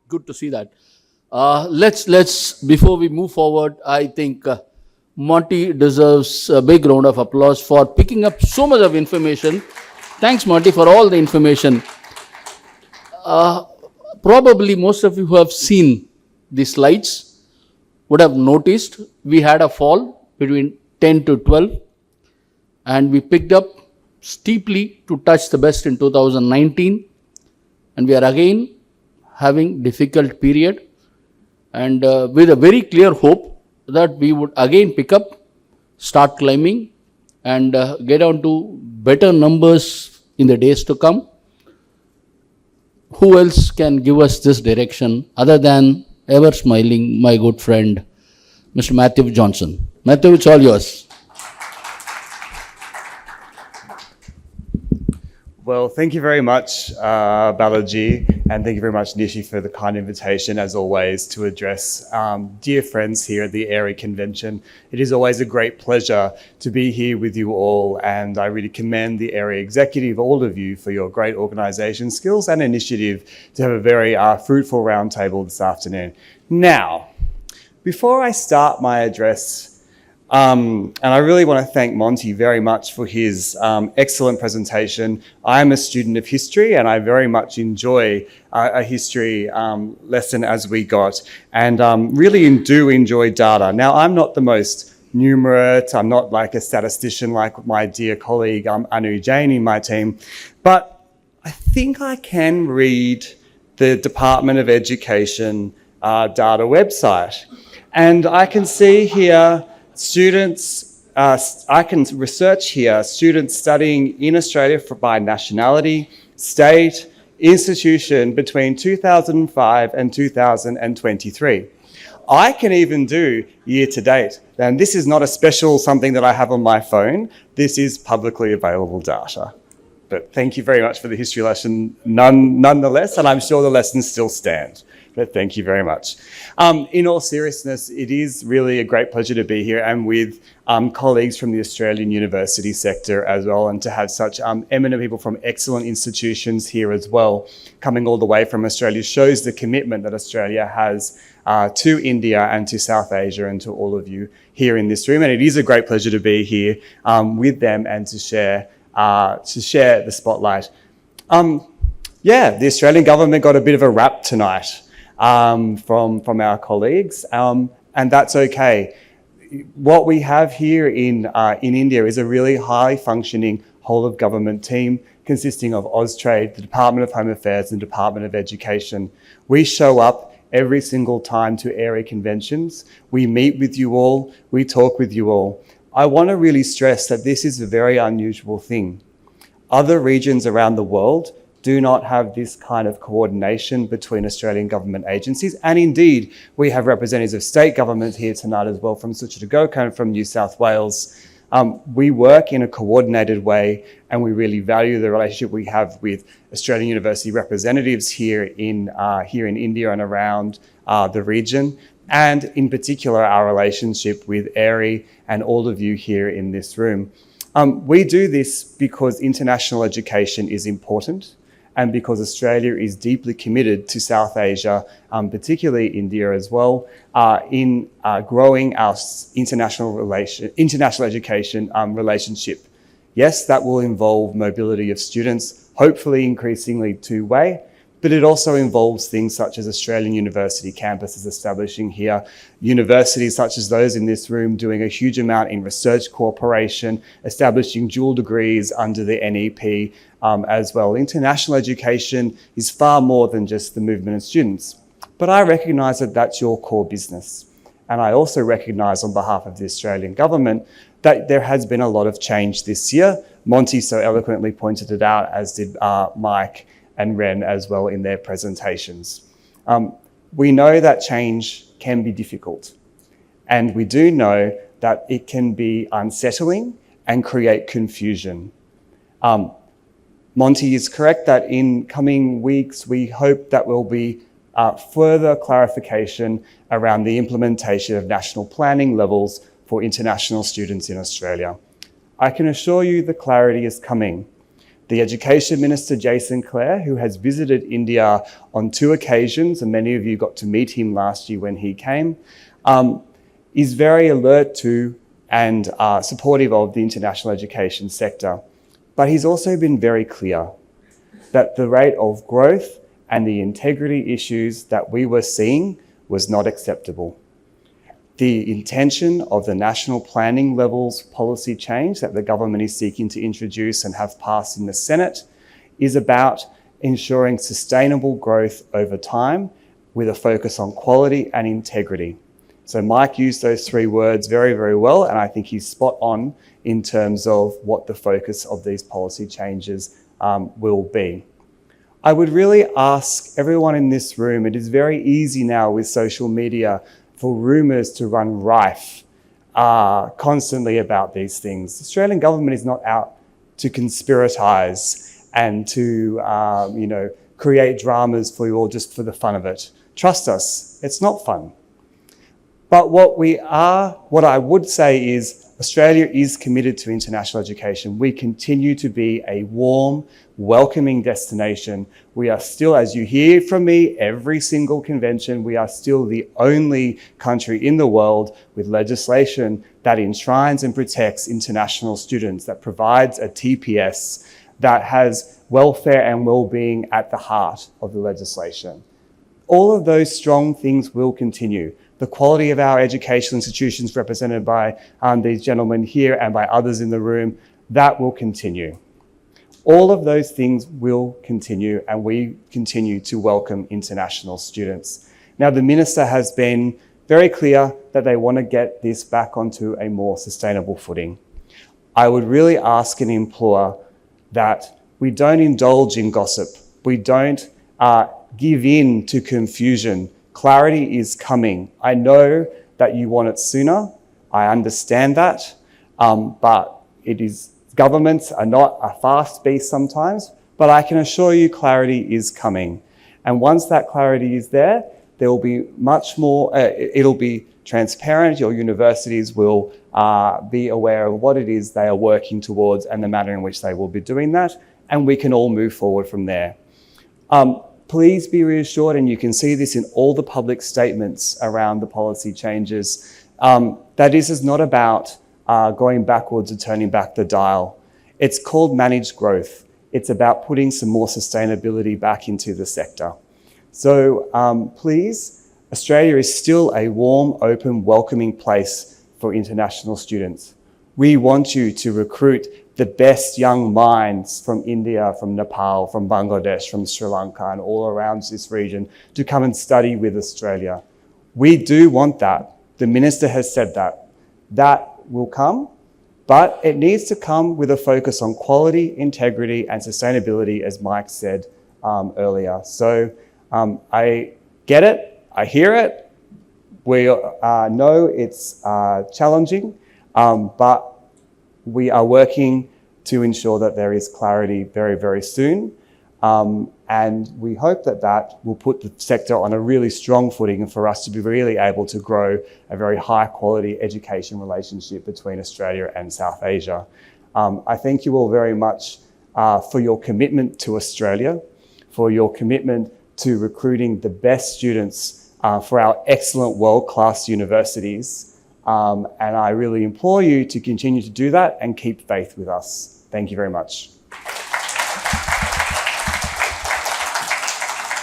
Good to see that. Let's before we move forward, I think Monty deserves a big round of applause for picking up so much of information. Thanks, Monty, for all the information. Probably most of you who have seen the slides would have noticed we had a fall between 10 to 12, and we picked up steeply to touch the best in 2019, and we are again having difficult period, and with a very clear hope that we would again pick up, start climbing, and get on to better numbers in the days to come. Who else can give us this direction other than ever smiling my good friend Mr. Mathew Johnston? Mathew, it's all yours. Well, thank you very much, Balaji, and thank you very much, Nishi, for the kind invitation, as always, to address dear friends here at the AAERI convention. It is always a great pleasure to be here with you all, and I really commend the AAERI executive, all of you, for your great organisation skills and initiative to have a very fruitful roundtable this afternoon. Now, before I start my address, and I really want to thank Monty very much for his excellent presentation. I am a student of history, and I very much enjoy a history lesson as we got, and really do enjoy data. Now, I'm not the most numerate, I'm not like a statistician like my dear colleague Anu Jain in my team, but I think I can read the Department of Education data website. And I can see here students, I can research here students studying in Australia by nationality, state, institution between 2005 and 2023. I can even do year to date. And this is not a special something that I have on my phone. This is publicly available data. But thank you very much for the history lesson nonetheless, and I'm sure the lessons still stand. But thank you very much. In all seriousness, it is really a great pleasure to be here and with colleagues from the Australian university sector as well, and to have such eminent people from excellent institutions here as well, coming all the way from Australia, shows the commitment that Australia has to India and to South Asia and to all of you here in this room. And it is a great pleasure to be here with them and to share the spotlight. The Australian government got a bit of a rap tonight from our colleagues, and that's okay. What we have here in India is a really high functioning whole of government team consisting of Austrade, the Department of Home Affairs and Department of Education. We show up every single time to AAERI conventions. We meet with you all, we talk with you all. I want to really stress that this is a very unusual thing. Other regions around the world do not have this kind of coordination between Australian government agencies. And indeed, we have representatives of state governments here tonight as well, from Suchitagoka and from New South Wales. We work in a coordinated way, and we really value the relationship we have with Australian university representatives here in India and around the region, and in particular our relationship with AAERI and all of you here in this room. We do this because international education is important, and because Australia is deeply committed to South Asia, particularly India as well, in growing our international education relationship. Yes, that will involve mobility of students, hopefully increasingly two-way, but it also involves things such as Australian university campuses establishing here, universities such as those in this room doing a huge amount in research cooperation, establishing dual degrees under the NEP as well. International education is far more than just the movement of students. But I recognise that that's your core business. And I also recognise on behalf of the Australian government that there has been a lot of change this year. Monty so eloquently pointed it out, as did Mike and Ren as well in their presentations. We know that change can be difficult, and we do know that it can be unsettling and create confusion. Monty is correct that in coming weeks, we hope that will be further clarification around the implementation of national planning levels for international students in Australia. I can assure you the clarity is coming, The Education Minister, Jason Clare, who has visited India on 2 occasions, and many of you got to meet him last year when he came, is very alert to and supportive of the international education sector. But he's also been very clear that the rate of growth and the integrity issues that we were seeing was not acceptable. The intention of the national planning levels policy change that the government is seeking to introduce and have passed in the Senate is about ensuring sustainable growth over time with a focus on quality and integrity. So Mike used those 3 words very, very well, and I think he's spot on in terms of what the focus of these policy changes will be. I would really ask everyone in this room, it is very easy now with social media for rumours to run rife constantly about these things. The Australian government is not out to conspiratise and to create dramas for you all just for the fun of it. Trust us, it's not fun. But what I would say is Australia is committed to international education. We continue to be a warm, welcoming destination. We are still, as you hear from me, every single convention, we are still the only country in the world with legislation that enshrines and protects international students, that provides a TPS, that has welfare and well-being at the heart of the legislation. All of those strong things will continue. The quality of our educational institutions represented by these gentlemen here and by others in the room, that will continue. All of those things will continue, and we continue to welcome international students. Now, the Minister has been very clear that they want to get this back onto a more sustainable footing. I would really ask and implore that we don't indulge in gossip. We don't give in to confusion. Clarity is coming. I know that you want it sooner. I understand that. But governments are not a fast beast sometimes, but I can assure you clarity is coming. And once that clarity is there will be much more, it'll be transparent. Your universities will be aware of what it is they are working towards and the manner in which they will be doing that. And we can all move forward from there. Please be reassured, and you can see this in all the public statements around the policy changes, that this is not about going backwards or turning back the dial. It's called managed growth. It's about putting some more sustainability back into the sector. So please, Australia is still a warm, open, welcoming place for international students. We want you to recruit the best young minds from India, from Nepal, from Bangladesh, from Sri Lanka, and all around this region to come and study with Australia. We do want that. The Minister has said that. That will come, but it needs to come with a focus on quality, integrity, and sustainability, as Mike said earlier. So I get it, I hear it. We know it's challenging, but we are working to ensure that there is clarity very, very soon. And we hope that that will put the sector on a really strong footing and for us to be really able to grow a very high quality education relationship between Australia and South Asia. I thank you all very much for your commitment to Australia, for your commitment to recruiting the best students for our excellent world-class universities. And I really implore you to continue to do that and keep faith with us. Thank you very much.